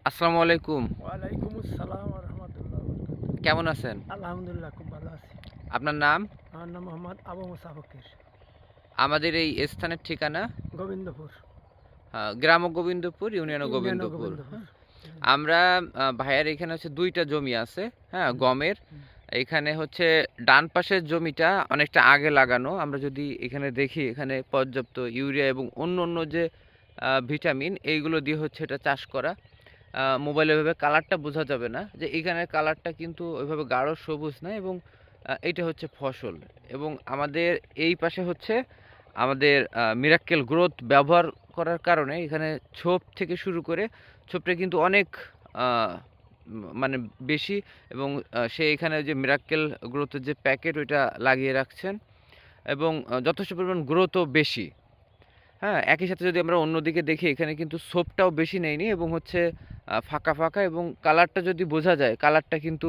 আসসালামু আলাইকুম। ওয়ালাইকুম আসসালাম ওয়া রাহমাতুল্লাহ ওয়া বারাকাতুহু। কেমন আছেন? আলহামদুলিল্লাহ খুব ভালো আছি। আপনার নাম? আমার নাম মোহাম্মদ আবু মুসা ফকির, আমাদের এই স্থানের ঠিকানা গোবিন্দপুর, গ্রাম গোবিন্দপুর, ইউনিয়ন ইউনিয়ন ও গোবিন্দপুর। গোবিন্দপুর। হ্যাঁ? আমরা ভাইয়ার এখানে হচ্ছে ২ টা জমি আছে, হ্যাঁ? হুম, গমের। হুম, এখানে হচ্ছে ডান পাশের জমিটা অনেকটা আগে লাগানো। আমরা যদি এখানে দেখি এখানে পর্যাপ্ত ইউরিয়া এবং অন্য যে ভিটামিন এইগুলো দিয়ে হচ্ছে এটা চাষ করা। মোবাইলে ওইভাবে কালারটা বোঝা যাবে না যে এখানের কালারটা কিন্তু ওইভাবে গাঢ় সবুজ না এবং এইটা হচ্ছে ফসল এবং আমাদের এই পাশে হচ্ছে আমাদের মিরাক্কেল গ্রোথ ব্যবহার করার কারণে এখানে ছোপ থেকে শুরু করে ছোপটা কিন্তু অনেক মানে বেশি এবং সে এখানে যে মিরাক্কেল গ্রোথের যে প্যাকেট ওইটা লাগিয়ে রাখছেন এবং যথেষ্ট পরিমাণ গ্রোথও বেশি। হ্যাঁ, একই সাথে যদি আমরা অন্যদিকে দেখি এখানে কিন্তু সোপটাও বেশি নেয়নি এবং হচ্ছে ফাঁকা এবং কালারটা যদি বোঝা যায় কালারটা কিন্তু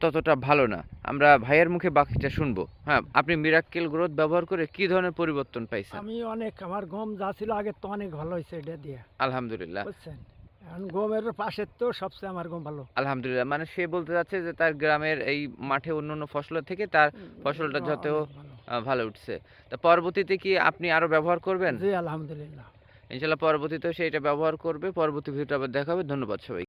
ততটা ভালো না। আমরা ভাইয়ের মুখে বাকিটা শুনবো। হ্যাঁ, আপনি মিরাক্কেল গ্রোথ ব্যবহার করে কি ধরনের পরিবর্তন পাইছেন? আমি আমার গম যা ছিল আগে তো অনেক ভালো হয়েছে এটা দিয়ে, আলহামদুলিল্লাহ, বুঝছেন? এখন গমের পাশের তো সবচেয়ে আমার গম ভালো। আলহামদুলিল্লাহ। মানে সে বলতে চাচ্ছে যে তার গ্রামের এই মাঠে অন্যান্য ফসলের থেকে তার ফসলটা যতেও অনেক ভালো। ভালো উঠছে। তা পরবর্তীতে কি আপনি আরো ব্যবহার করবেন? জি আলহামদুলিল্লাহ। ইনশাআল্লাহ পরবর্তীতেও সে এটা ব্যবহার করবে। পরবর্তী ভিডিওতে আবার দেখা হবে। ধন্যবাদ সবাইকে।